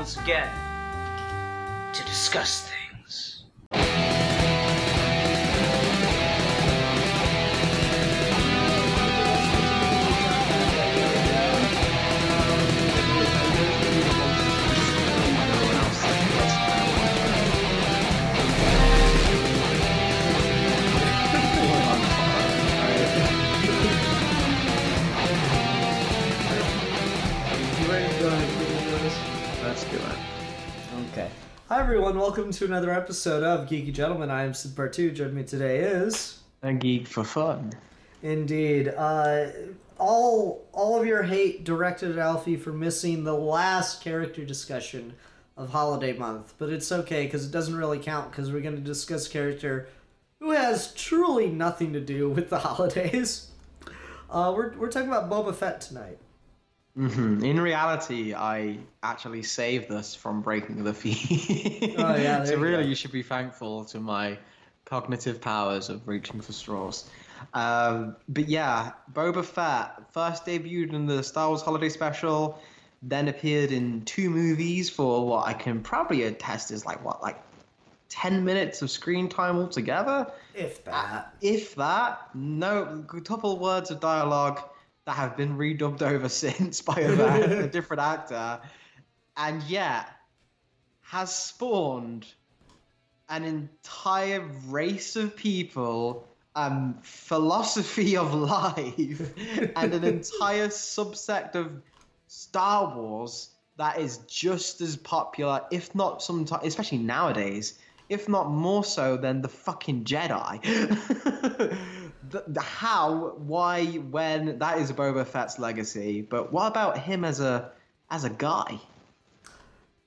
once again to discuss things. Let's do it. Okay. Hi everyone, welcome to another episode of Geeky Gentlemen. I am Sid Part 2. Joining me today is... A geek for fun. Indeed. All of your hate directed at Alfie for missing the last character discussion of Holiday Month. But it's okay, because it doesn't really count, because we're going to discuss a character who has truly nothing to do with the holidays. We're talking about Boba Fett tonight. Mm-hmm. In reality, I actually saved us from breaking the feed. Oh, yeah, So really, you should be thankful to my cognitive powers of reaching for straws. But yeah, Boba Fett first debuted in the Star Wars Holiday Special, then appeared in 2 movies for what I can probably attest is like 10 minutes of screen time altogether? If that. If that. No, a couple words of dialogue that have been redubbed over since by a different actor, and yet has spawned an entire race of people, philosophy of life, and an entire subsect of Star Wars that is just as popular, if not sometimes, especially nowadays, if not more so than the fucking Jedi. How, why, when, that is Boba Fett's legacy. But what about him as a guy?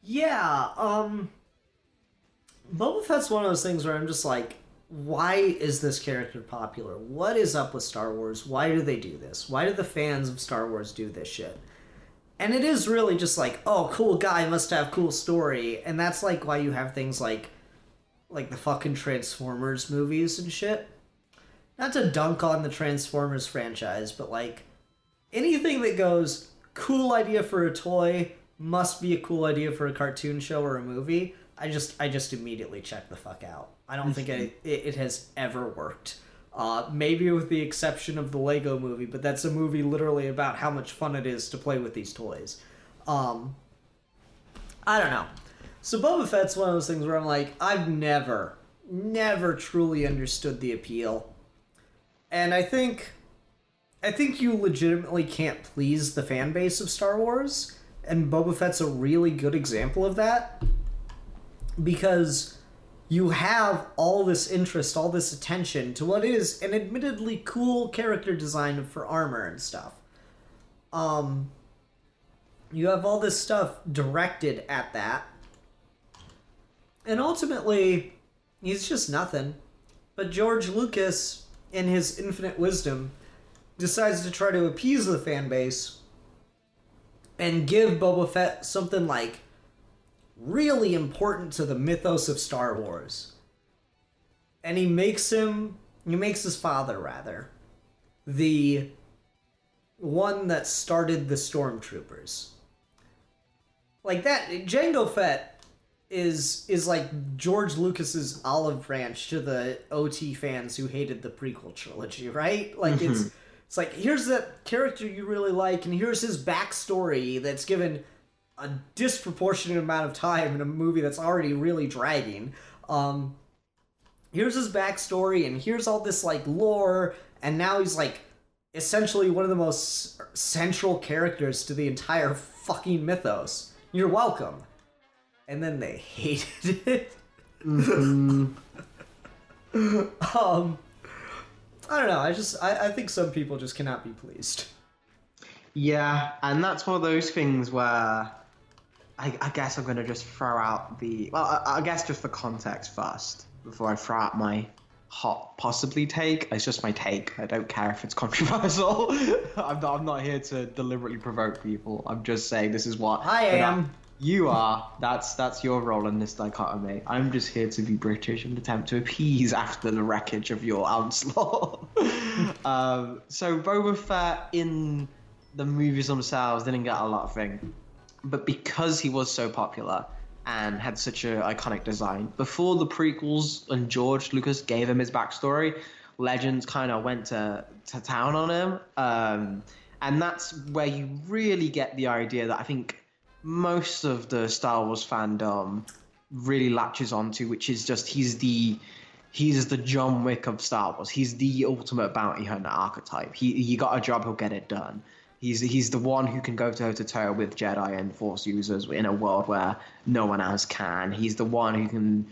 Yeah, Boba Fett's one of those things where I'm just like, why is this character popular? What is up with Star Wars? Why do they do this? Why do the fans of Star Wars do this shit? And it is really just like, oh, cool guy, must have cool story. And that's like why you have things like the fucking Transformers movies and shit. Not to dunk on the Transformers franchise, but like anything that goes cool idea for a toy must be a cool idea for a cartoon show or a movie. I just immediately check the fuck out. I don't think it has ever worked. Maybe with the exception of the Lego movie, but that's a movie literally about how much fun it is to play with these toys. I don't know. So Boba Fett's one of those things where I'm like, I've never truly understood the appeal. And I think you legitimately can't please the fan base of Star Wars, and Boba Fett's a really good example of that, because you have all this interest, all this attention to what is an admittedly cool character design for armor and stuff. You have all this stuff directed at that, and ultimately, he's just nothing. But George Lucas, in his infinite wisdom, decides to try to appease the fan base and give Boba Fett something like really important to the mythos of Star Wars. And he makes his father, rather, the one that started the Stormtroopers. Like that, Jango Fett is like George Lucas's olive branch to the OT fans who hated the prequel trilogy, right? Like it's like, here's that character you really like, and here's his backstory that's given a disproportionate amount of time in a movie that's already really dragging. Here's his backstory, and here's all this like lore, and now he's like essentially one of the most central characters to the entire fucking mythos. You're welcome. And then they hated it. Mm-hmm. I don't know. I think some people just cannot be pleased. Yeah, and that's one of those things where I guess I'm going to just throw out I guess just the context first before I throw out my hot possibly take. It's just my take. I don't care if it's controversial. I'm not here to deliberately provoke people. I'm just saying this is what I am. You are. That's your role in this dichotomy. I'm just here to be British and attempt to appease after the wreckage of your onslaught. So Boba Fett in the movies themselves didn't get a lot of thing. but because he was so popular and had such an iconic design, before the prequels and George Lucas gave him his backstory, Legends kind of went to town on him. And that's where you really get the idea that I think most of the Star Wars fandom really latches onto, which is just he's the John Wick of Star Wars. He's the ultimate bounty hunter archetype. You got a job, he'll get it done. He's the one who can go toe to toe with Jedi and Force users in a world where no one else can. He's the one who can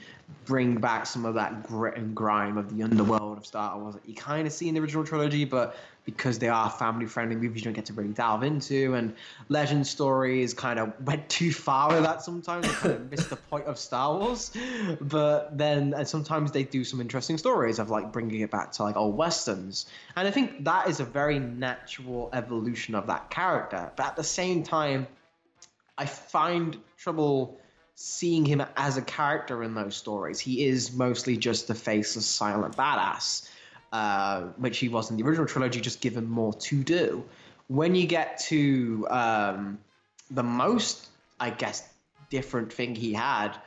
bring back some of that grit and grime of the underworld of Star Wars that you kind of see in the original trilogy, but because they are family-friendly movies, you don't get to really delve into. And Legend stories kind of went too far with that sometimes. They kind of missed the point of Star Wars. But then and sometimes they do some interesting stories of like bringing it back to like old westerns. And I think that is a very natural evolution of that character. But at the same time, I find trouble seeing him as a character in those stories. He is mostly just the faceless, silent badass. Which he was in the original trilogy, just given more to do. When you get to the most, I guess, different thing he had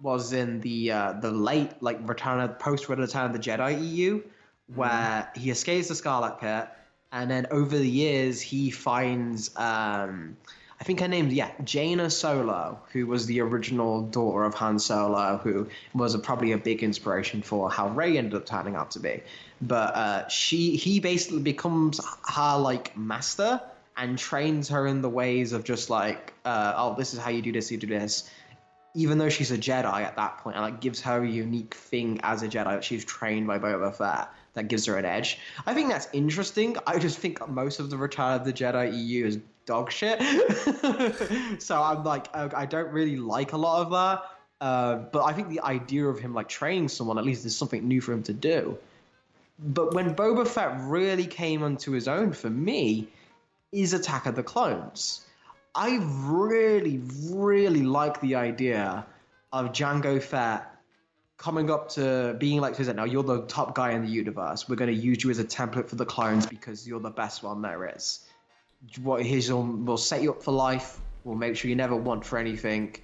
was in the late, like, Return of the Jedi EU, where he escapes the Scarlet Pit, and then over the years he finds I think her name's, Jaina Solo, who was the original daughter of Han Solo, who was probably a big inspiration for how Rey ended up turning out to be. But he basically becomes her, like, master and trains her in the ways of just, like, this is how you do this, you do this. Even though she's a Jedi at that point, and, like, gives her a unique thing as a Jedi that she's trained by Boba Fett that gives her an edge. I think that's interesting. I just think most of the Return of the Jedi EU is dog shit. So I'm like, I don't really like a lot of that. But I think the idea of him like training someone, at least there's something new for him to do. But when Boba Fett really came onto his own for me is Attack of the Clones. I really, really like the idea of Jango Fett coming up to being like, now you're the top guy in the universe. We're going to use you as a template for the clones because you're the best one there is. We'll set you up for life. We'll make sure you never want for anything.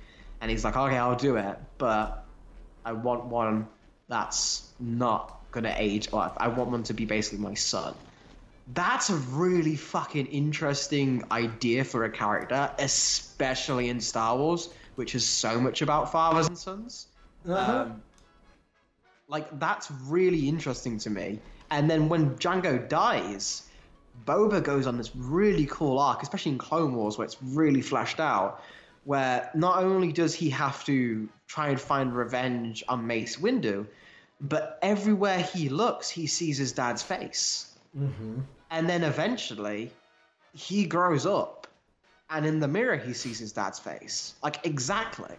And he's like, okay, I'll do it. But I want one that's not going to age. I want one to be basically my son. That's a really fucking interesting idea for a character, especially in Star Wars, which is so much about fathers and sons. Like, that's really interesting to me. And then when Jango dies, Boba goes on this really cool arc, especially in Clone Wars, where it's really fleshed out, where not only does he have to try and find revenge on Mace Windu, but everywhere he looks, he sees his dad's face. Mm-hmm. And then eventually, he grows up, and in the mirror, he sees his dad's face. Like, exactly.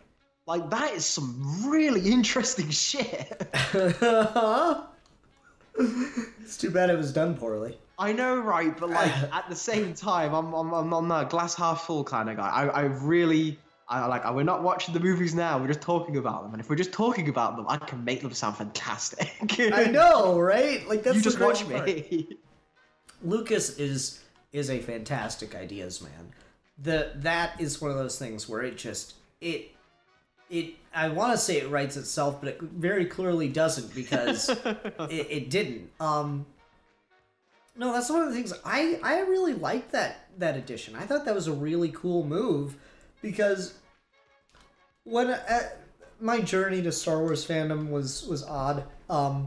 Like, that is some really interesting shit. It's too bad it was done poorly. I know, right? But, like, at the same time, I'm a glass half full kind of guy. We're not watching the movies now. We're just talking about them. And if we're just talking about them, I can make them sound fantastic. I know, right? Like, that's you just watch part. me. Lucas is a fantastic ideas man. That is one of those things where it I want to say it writes itself, but it very clearly doesn't because it didn't. No, that's one of the things I really liked that edition. I thought that was a really cool move because when my journey to Star Wars fandom was odd. I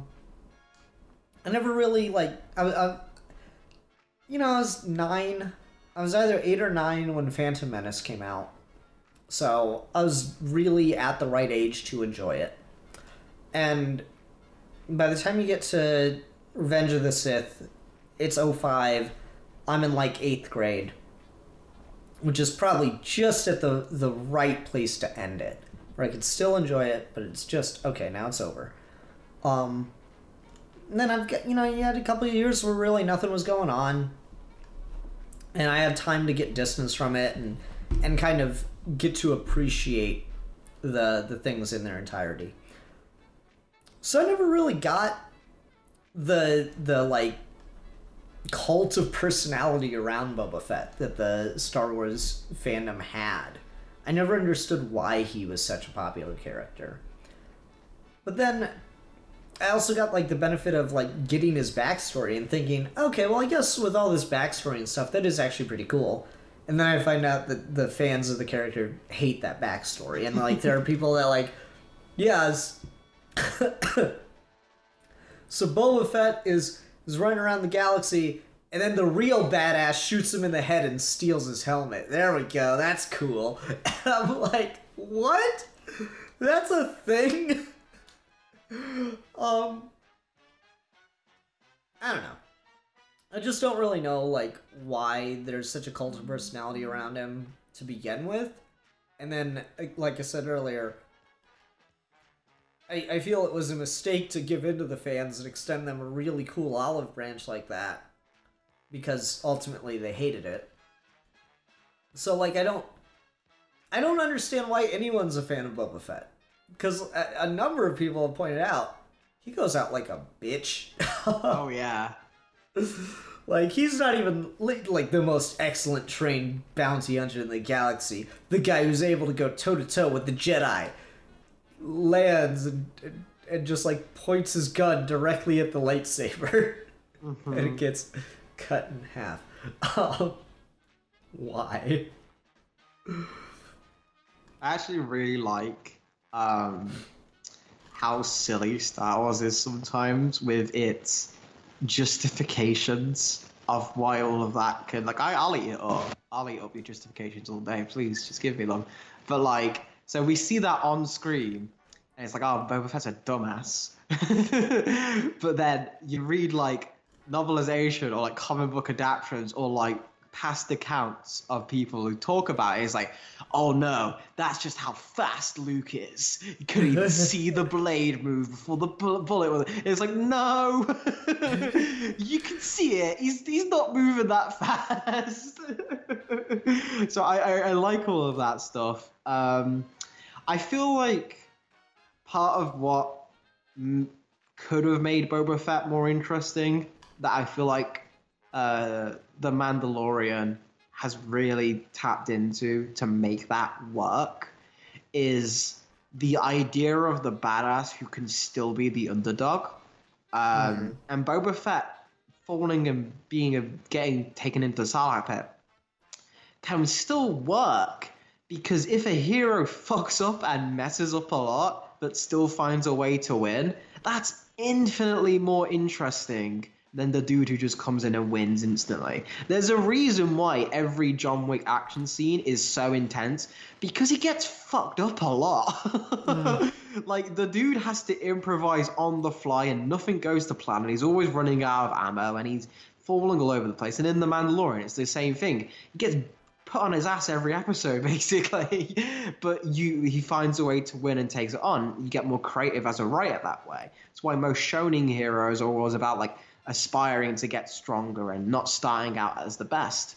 never really I was 9. I was either 8 or 9 when Phantom Menace came out. So I was really at the right age to enjoy it. And by the time you get to Revenge of the Sith, it's 05. I'm in like 8th grade, which is probably just at the right place to end it, where I could still enjoy it, but it's just, okay, now it's over. And then I've got, you had a couple of years where really nothing was going on, and I had time to get distance from it and kind of get to appreciate the things in their entirety. So I never really got the like cult of personality around Boba Fett that the Star Wars fandom had. I never understood why he was such a popular character. But then I also got like the benefit of like getting his backstory and thinking, okay, well I guess with all this backstory and stuff, that is actually pretty cool. And then I find out that the fans of the character hate that backstory, and like there are people that like, yeah, so Boba Fett is running around the galaxy, and then the real badass shoots him in the head and steals his helmet. There we go, that's cool. And I'm like, what? That's a thing? I don't know. I just don't really know, like, why there's such a cult of personality around him to begin with. And then, like I said earlier, I feel it was a mistake to give in to the fans and extend them a really cool olive branch like that. Because ultimately they hated it. So, like, I don't understand why anyone's a fan of Boba Fett. Because a number of people have pointed out, he goes out like a bitch. Oh, yeah. Like, he's not even, like, the most excellent trained bounty hunter in the galaxy. The guy who's able to go toe-to-toe with the Jedi. Lands and just, like, points his gun directly at the lightsaber. Mm-hmm. And it gets cut in half. Why? I actually really like how silly Star Wars is sometimes with its justifications of why all of that can, like, I'll eat it up. I'll eat up your justifications all day. Please, just give me them. But, like, so we see that on screen, and it's like, oh, Boba Fett's a dumbass. But then you read, like, novelization or, like, comic book adaptations or, like, past accounts of people who talk about it. It's like, oh no, that's just how fast Luke is. You couldn't even see the blade move before the bullet. It's like, no, you can see it. He's not moving that fast. So I like all of that stuff. I feel like part of what could have made Boba Fett more interesting, that I feel like The Mandalorian has really tapped into to make that work, is the idea of the badass who can still be the underdog. And Boba Fett falling and getting taken into the Sarlacc pit can still work, because if a hero fucks up and messes up a lot but still finds a way to win, that's infinitely more interesting than the dude who just comes in and wins instantly. There's a reason why every John Wick action scene is so intense, because he gets fucked up a lot. Like, the dude has to improvise on the fly and nothing goes to plan, and he's always running out of ammo and he's falling all over the place. And in The Mandalorian, it's the same thing. He gets put on his ass every episode, basically. But he finds a way to win and takes it on. You get more creative as a writer that way. That's why most shonen heroes are always about, like, aspiring to get stronger and not starting out as the best.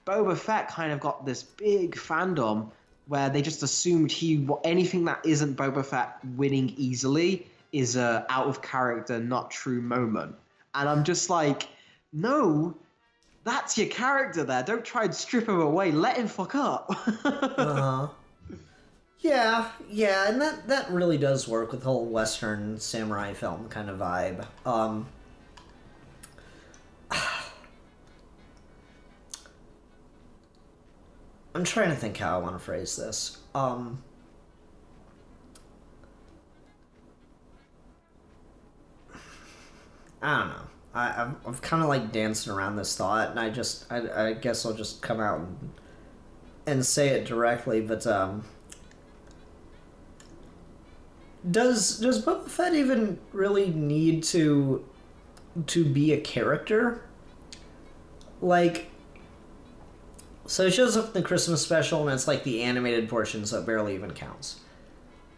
Boba Fett kind of got this big fandom where they just assumed anything that isn't Boba Fett winning easily is a out of character, not true moment. And I'm just like, no, that's your character there. Don't try and strip him away. Let him fuck up. Yeah, and that really does work with the whole Western samurai film kind of vibe. I'm trying to think how I want to phrase this. I don't know. I've kind of like dancing around this thought, and I guess I'll just come out and say it directly. But does Boba Fett even really need to be a character? Like, so it shows up in the Christmas special, and it's like the animated portion, so it barely even counts.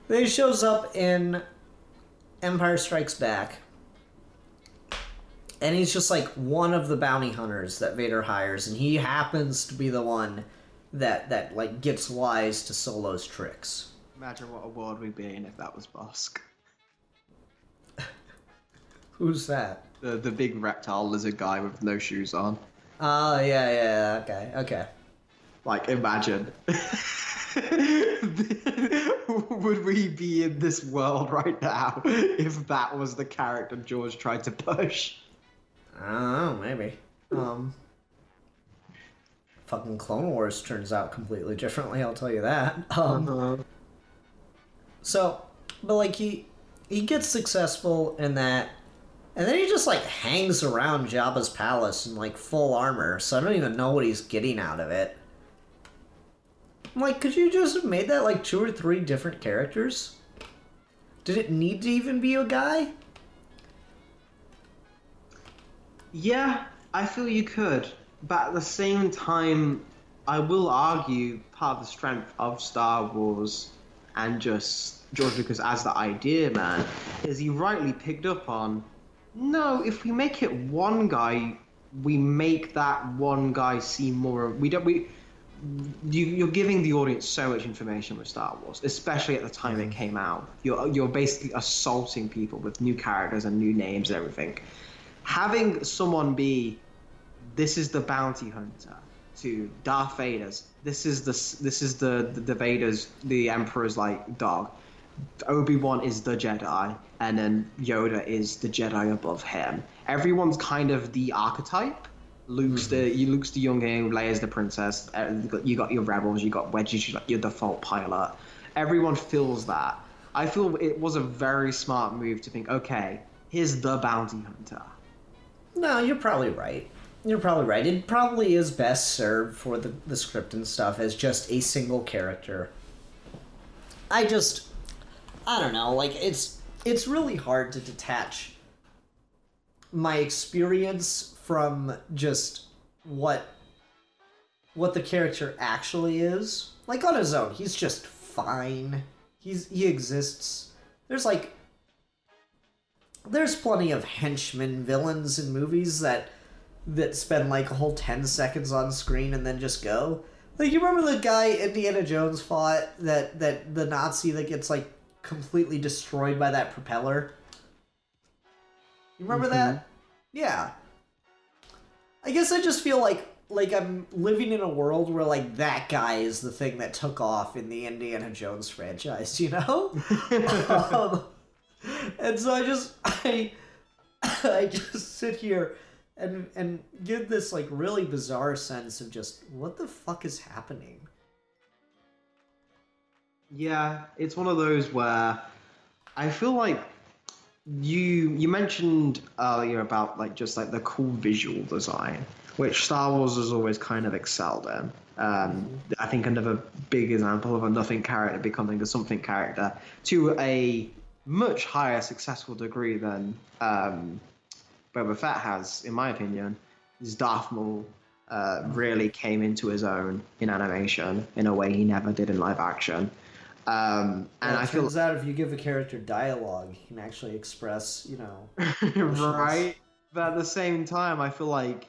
Then he shows up in Empire Strikes Back, and he's just like one of the bounty hunters that Vader hires, and he happens to be the one that like gets wise to Solo's tricks. Imagine what a world we'd be in if that was Bosk. Who's that? The big reptile lizard guy with no shoes on. Oh, yeah, okay. Like, imagine. Would we be in this world right now if that was the character George tried to push? I don't know, maybe. Fucking Clone Wars turns out completely differently, I'll tell you that. So, but like he gets successful in that, and then he just like hangs around Jabba's palace in like full armor, so I don't even know what he's getting out of it. I'm like, could you just have made that like 2 or 3 different characters? Did it need to even be a guy? Yeah, I feel you could, but at the same time, I will argue part of the strength of Star Wars and just George Lucas as the idea man is he rightly picked up on, no, if we make it one guy, we make that one guy seem more. You're giving the audience so much information with Star Wars, especially at the time it came out. You're basically assaulting people with new characters and new names and everything. Having someone be, this is the bounty hunter, to Darth Vader's, this is the Vader's, the Emperor's like dog. Obi-Wan is the Jedi, and then Yoda is the Jedi above him. Everyone's kind of the archetype. Luke's the young king, Leia's the princess. You got your rebels, you got Wedge, you got your default pilot. Everyone feels that. I feel it was a very smart move to think, okay, here's the bounty hunter. No, you're probably right. You're probably right. It probably is best served for the script and stuff as just a single character. I don't know, like, it's really hard to detach my experience from just what the character actually is. Like, on his own, he's just fine. He exists. There's plenty of henchmen villains in movies that spend like a whole 10 seconds on screen and then just go. Like, you remember the guy Indiana Jones fought, that the Nazi that gets like completely destroyed by that propeller? You remember that? Yeah. I guess I just feel like I'm living in a world where like that guy is the thing that took off in the Indiana Jones franchise, you know? And so I just sit here and get this like really bizarre sense of just what the fuck is happening. Yeah, it's one of those where I feel like you mentioned earlier about like just like the cool visual design, which Star Wars has always kind of excelled in. I think another big example of a nothing character becoming a something character to a much higher successful degree than Boba Fett has, in my opinion, is Darth Maul really came into his own in animation in a way he never did in live action. And I feel turns out if you give a character dialogue, he can actually express, you know, right. But at the same time, I feel like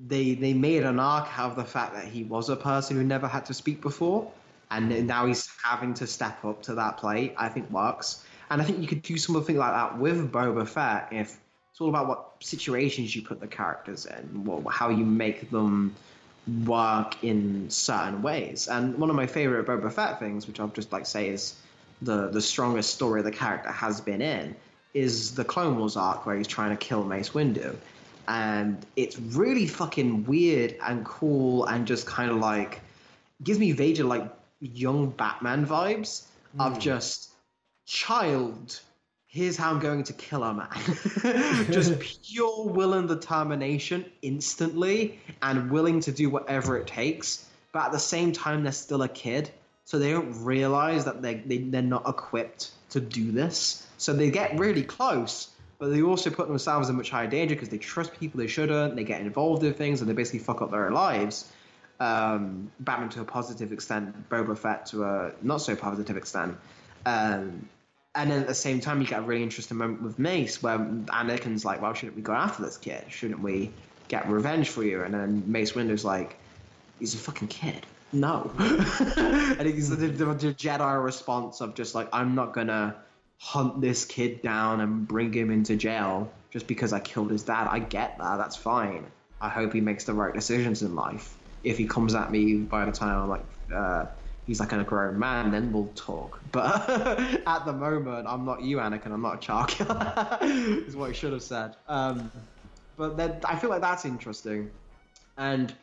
they made an arc out of the fact that he was a person who never had to speak before, and now he's having to step up to that plate. I think works, and I think you could do something like that with Boba Fett if it's all about what situations you put the characters in, how you make them work in certain ways. And one of my favorite Boba Fett things, which I'll just like say is the strongest story the character has been in, is the Clone Wars arc where he's trying to kill Mace Windu. And it's really fucking weird and cool and just kind of like gives me Vader like young Batman vibes of just child, here's how I'm going to kill a man. Just pure will and determination instantly and willing to do whatever it takes. But at the same time, they're still a kid. So they don't realize that they're not equipped to do this. So they get really close, but they also put themselves in much higher danger because they trust people they shouldn't. They get involved in things and they basically fuck up their lives. Batman to a positive extent, Boba Fett to a not so positive extent. And then at the same time, you get a really interesting moment with Mace where Anakin's like, well, shouldn't we go after this kid? Shouldn't we get revenge for you? And then Mace Windu's like, he's a fucking kid. No. I think it's the Jedi response of just like, I'm not going to hunt this kid down and bring him into jail just because I killed his dad. I get that. That's fine. I hope he makes the right decisions in life. if he comes at me by the time I'm like, he's like a grown man, then we'll talk. But at the moment, I'm not you, Anakin. I'm not a child killer, is what I should have said. But then I feel like that's interesting. And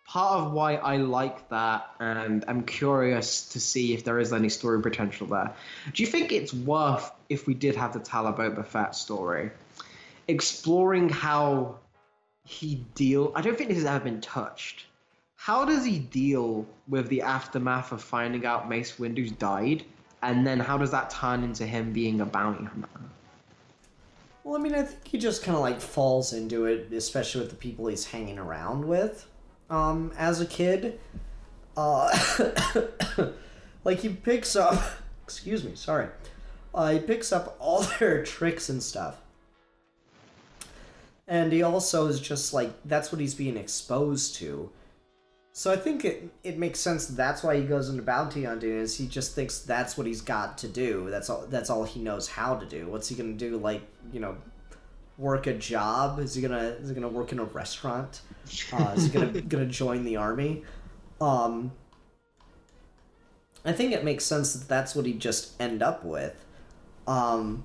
part of why I like that, and I'm curious to see if there is any story potential there. Do you think it's worth, if we did have the Boba Fett story, exploring how he I don't think this has ever been touched. How does he deal with the aftermath of finding out Mace Windu's died? And then how does that turn into him being a bounty hunter? Well, I mean, I think he just kind of like falls into it, especially with the people he's hanging around with. As a kid, like he picks up, excuse me, sorry, he picks up all their tricks and stuff. And he also is just like, that's what he's being exposed to. So I think it makes sense that's why he goes into bounty hunting, is he just thinks that's what he's got to do. That's all he knows how to do. What's he gonna do? Like, you know, work a job? Is he gonna work in a restaurant? Is he gonna join the army? I think it makes sense that that's what he'd just end up with. As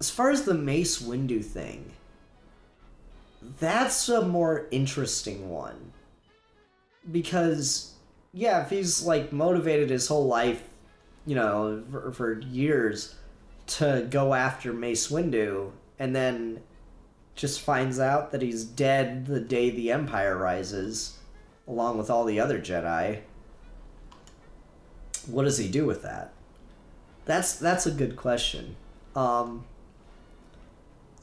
far as the Mace Windu thing, that's a more interesting one. Because, yeah, if he's, like, motivated his whole life, you know, for years to go after Mace Windu, and then just finds out that he's dead the day the Empire rises, along with all the other Jedi, what does he do with that? That's a good question. I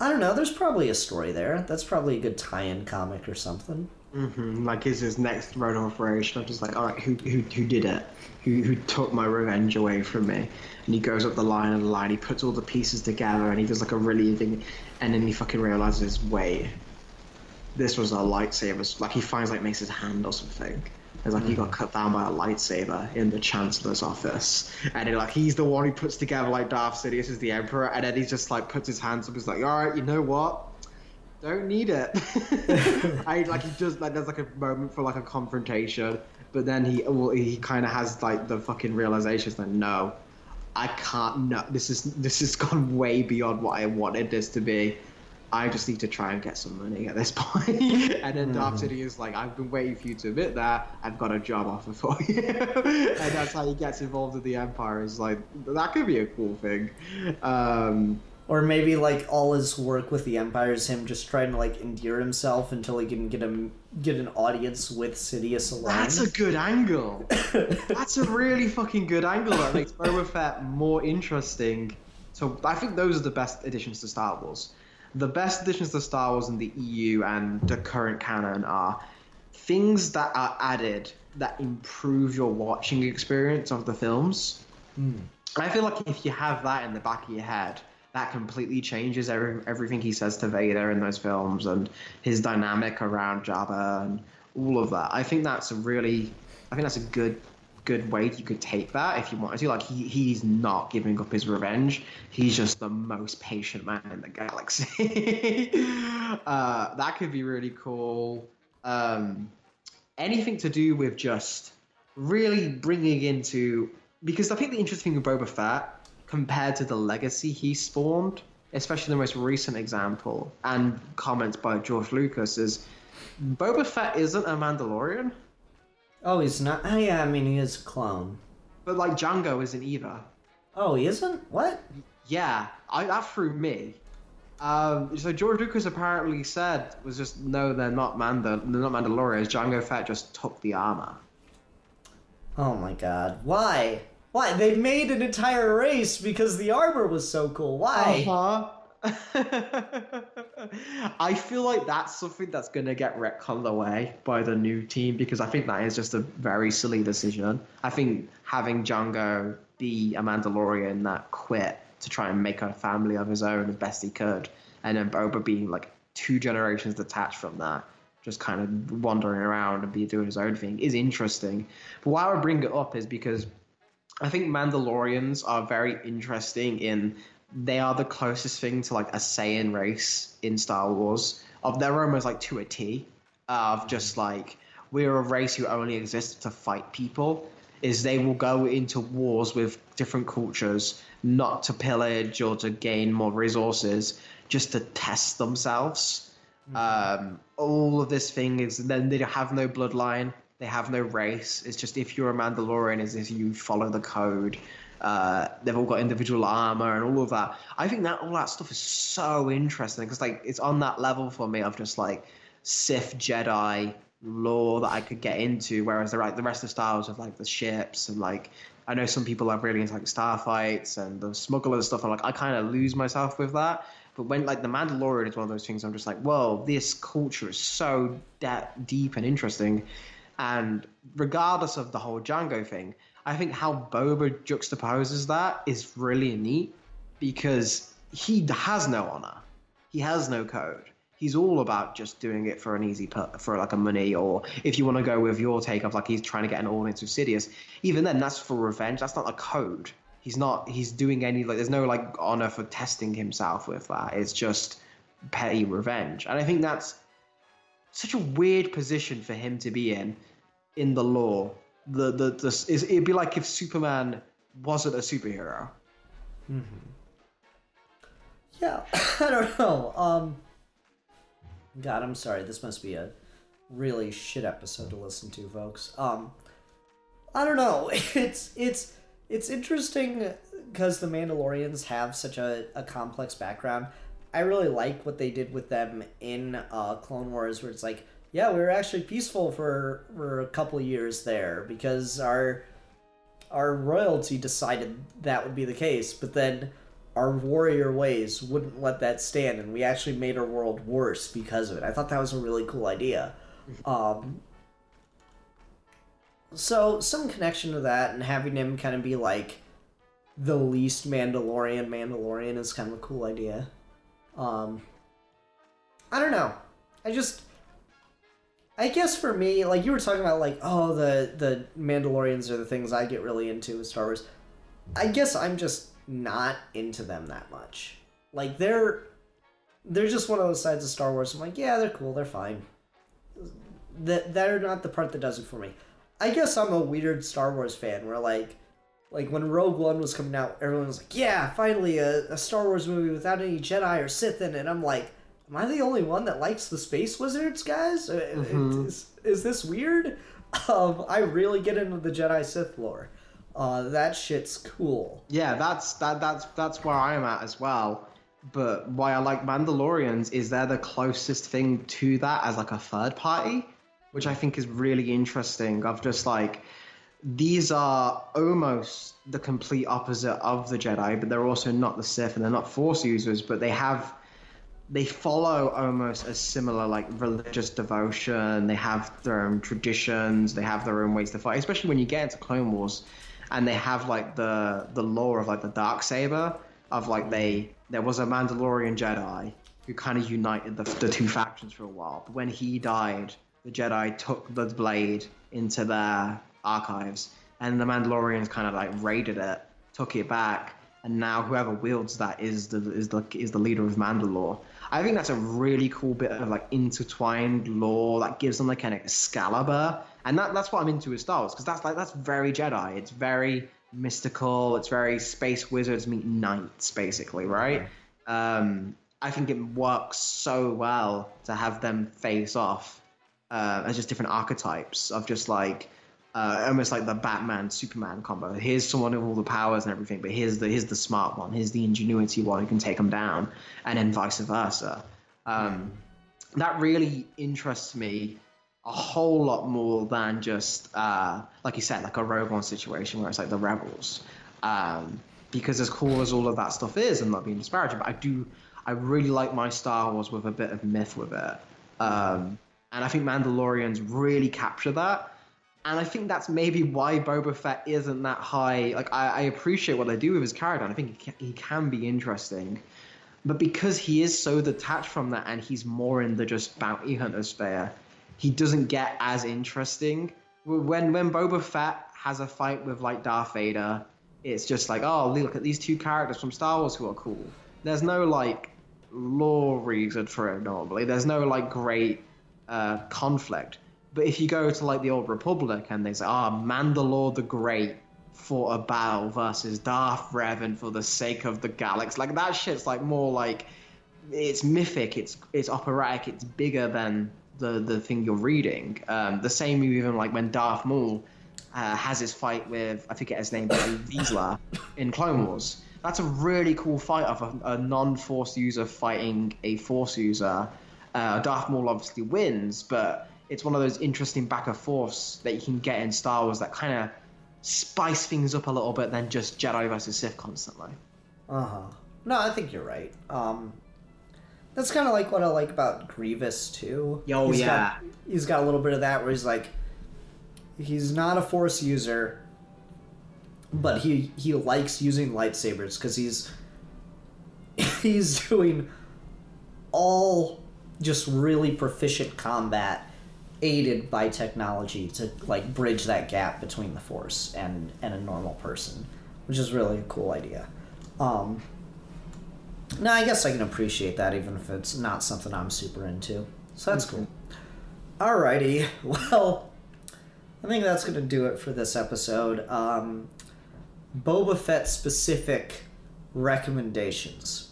don't know, there's probably a story there. That's probably a good tie-in comic or something. Mm-hmm. Like, is his next road operation? I'm just like, all right, who did it? Who took my revenge away from me? And he goes up the line, he puts all the pieces together, and he does like a really thing, and then he fucking realizes, wait, this was a lightsaber. Like, he finds like Mace's hand or something. It's like he got cut down by a lightsaber in the Chancellor's office, and then, like, he's the one who puts together like Darth Sidious is the Emperor, and then he just like puts his hands up. He's like, all right, you know what? Don't need it. He does like, there's like a moment for like a confrontation, but then he kind of has like the fucking realization that no, I can't. No, this has gone way beyond what I wanted this to be. I just need to try and get some money at this point. And then Darth Sidious is like, I've been waiting for you to admit that. I've got a job offer for you. And that's how he gets involved with the Empire. It's like, that could be a cool thing. Or maybe, like, all his work with the Empire is him just trying to, like, endear himself until he can get an audience with Sidious alone. That's a good angle. That's a really fucking good angle that makes Boba Fett more interesting. So I think those are the best additions to Star Wars. The best additions to Star Wars in the EU and the current canon are things that are added that improve your watching experience of the films. I feel like if you have that in the back of your head, that completely changes everything he says to Vader in those films and his dynamic around Jabba and all of that. I think that's a good way you could take that if you wanted to. Like, he's not giving up his revenge. He's just the most patient man in the galaxy. That could be really cool. Anything to do with just really bringing into... Because I think the interesting thing with Boba Fett, compared to the legacy he spawned, especially the most recent example, and comments by George Lucas, is Boba Fett isn't a Mandalorian. Oh, he's not? Oh, yeah, I mean, he is a clone. But, like, Django isn't either. Oh, he isn't? What? Yeah, that threw me. So George Lucas apparently said, was just, no, they're not Mandalorians. Django Fett just took the armor. Oh my god. Why? Why? They made an entire race because the armor was so cool. Why? I feel like that's something that's going to get retconned away by the new team, because I think that is just a very silly decision. I think having Django be a Mandalorian that quit to try and make a family of his own as best he could, and then Boba being like 2 generations detached from that, just kind of wandering around and doing his own thing, is interesting. But why I would bring it up is because I think Mandalorians are very interesting in they are the closest thing to like a Saiyan race in Star Wars. They're almost like to a T of just like we're a race who only exists to fight people, is they will go into wars with different cultures, not to pillage or to gain more resources, just to test themselves. All of this thing is, then they have no bloodline, they have no race. It's just, if you're a Mandalorian, is if you follow the code. They've all got individual armor and all of that. I think that all that stuff is so interesting because like it's on that level for me of just like Sith Jedi lore that I could get into, whereas the rest of Star Wars of like the ships and like I know some people are really into like starfights and the smuggler stuff, and like I kind of lose myself with that. But when like the Mandalorian is one of those things, I'm just like, whoa, this culture is so deep and interesting. And regardless of the whole Django thing, I think how Boba juxtaposes that is really neat because he has no honor, he has no code. He's all about just doing it for an easy for like a money, or if you want to go with your take of like he's trying to get an audience with Sidious, even then that's for revenge. That's not a code. He's doing any like there's no like honor for testing himself with that. It's just petty revenge, and I think that's such a weird position for him to be in the lore. It'd be like if Superman wasn't a superhero. Yeah, I don't know. God, I'm sorry. This must be a really shit episode to listen to, folks. I don't know. It's interesting because the Mandalorians have such a complex background. I really like what they did with them in Clone Wars, where it's like, yeah, we were actually peaceful for a couple of years there because our royalty decided that would be the case, but then our warrior ways wouldn't let that stand, and we actually made our world worse because of it. I thought that was a really cool idea. So some connection to that, and having him kind of be like the least Mandalorian is kind of a cool idea. I don't know. I guess for me, like you were talking about, like, oh, the Mandalorians are the things I get really into with Star Wars. I guess I'm just not into them that much. Like they're just one of those sides of Star Wars. I'm like, yeah, they're cool, they're fine. They're not the part that does it for me. I guess I'm a weird Star Wars fan where like when Rogue One was coming out, everyone was like, yeah, finally a Star Wars movie without any Jedi or Sith in it. I'm like, am I the only one that likes the space wizards, guys? Is this weird? I really get into the Jedi Sith lore. That shit's cool. Yeah, that's where I am at as well. But why I like Mandalorians is they're the closest thing to that as like a third party, which I think is really interesting. Of just like, these are almost the complete opposite of the Jedi, but they're also not the Sith and they're not Force users, but they follow almost a similar like religious devotion. They have their own traditions. They have their own ways to fight, especially when you get into Clone Wars. And they have like the lore of like the Darksaber of like there was a Mandalorian Jedi who kind of united the two factions for a while. But when he died, the Jedi took the blade into their archives, and the Mandalorians kind of like raided it, took it back, and now whoever wields that is the leader of Mandalore. I think that's a really cool bit of like intertwined lore that gives them like an Excalibur. And that's what I'm into with Star Wars, because that's very Jedi. It's very mystical. It's very space wizards meet knights, basically, right? I think it works so well to have them face off as just different archetypes of just like almost like the Batman Superman combo. Here's someone with all the powers and everything, but here's the smart one. Here's the ingenuity one who can take them down, and then vice versa. That really interests me a whole lot more than just like you said, like a Rogue One situation where it's like the rebels, because as cool as all of that stuff is, and not being disparaging, but I really like my Star Wars with a bit of myth with it, and I think Mandalorians really capture that, and I think that's maybe why Boba Fett isn't that high. Like I appreciate what they do with his character, and I think he can be interesting, but because he is so detached from that and he's more in the just bounty hunter sphere, he doesn't get as interesting. When Boba Fett has a fight with like Darth Vader, it's just like, oh, look at these two characters from Star Wars who are cool. There's no like lore reason for it normally. There's no like great conflict. But if you go to like the Old Republic and they say, Mandalore the Great fought a battle versus Darth Revan for the sake of the galaxy, like that shit's like more like it's mythic, it's operatic, it's bigger than the thing you're reading. The same even like when Darth Maul has his fight with, I forget his name, but Vizsla in Clone Wars. That's a really cool fight of a non-Force user fighting a Force user. Darth Maul obviously wins, but it's one of those interesting back and forths that you can get in Star Wars that kind of spice things up a little bit than just Jedi versus Sith constantly. No, I think you're right. That's kind of like what I like about Grievous too. He's got a little bit of that where he's like, he's not a Force user, but he likes using lightsabers because he's doing all just really proficient combat aided by technology to like bridge that gap between the Force and a normal person, which is really a cool idea. No, I guess I can appreciate that even if it's not something I'm super into. So that's cool. Alrighty, well, I think that's going to do it for this episode. Boba Fett specific recommendations.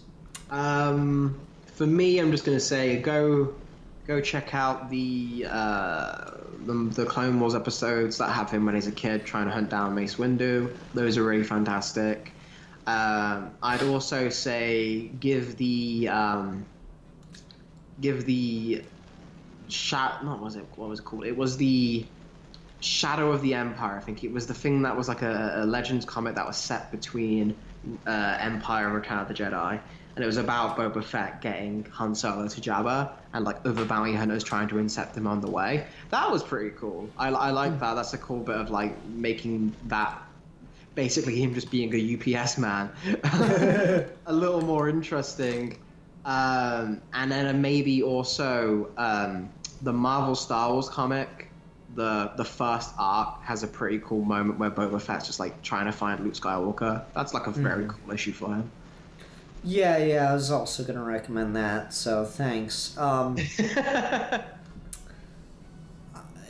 For me, I'm just going to say go check out the Clone Wars episodes that have him when he's a kid trying to hunt down Mace Windu. Those are really fantastic. I'd also say give the what was it called? It was the Shadow of the Empire. I think it was the thing that was like a Legends comic that was set between Empire and Return of the Jedi, and it was about Boba Fett getting Han Solo to Jabba and like other bounty hunters trying to intercept him on the way. That was pretty cool. I like that. That's a cool bit of like making that basically him just being a UPS man a little more interesting. And then maybe also the Marvel Star Wars comic, the first arc has a pretty cool moment where Boba Fett's just like trying to find Luke Skywalker. That's like a very cool issue for him. Yeah, I was also gonna recommend that, so thanks. Yeah,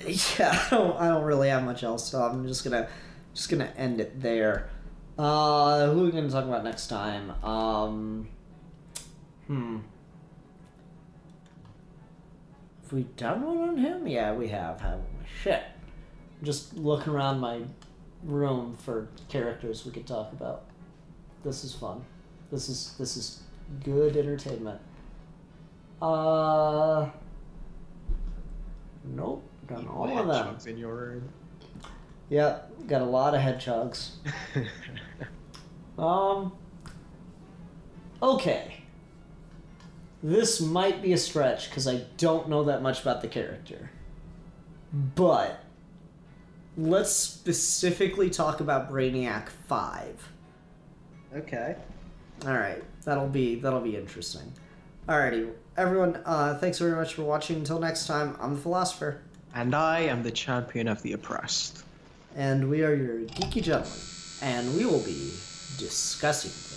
I don't really have much else, so I'm just gonna end it there. Who are we gonna talk about next time? Have we done one on him? Yeah, we have, haven't we? Shit. I'm just looking around my room for characters we could talk about. This is fun. This is good entertainment. Nope, done all of them. In your room. Yep, got a lot of hedgehogs. Okay. This might be a stretch because I don't know that much about the character. But let's specifically talk about Brainiac 5. Okay. Alright, that'll be interesting. Alrighty, everyone, thanks very much for watching. Until next time, I'm the Philosopher. And I am the champion of the oppressed. And we are your geeky gentlemen. And we will be discussing things.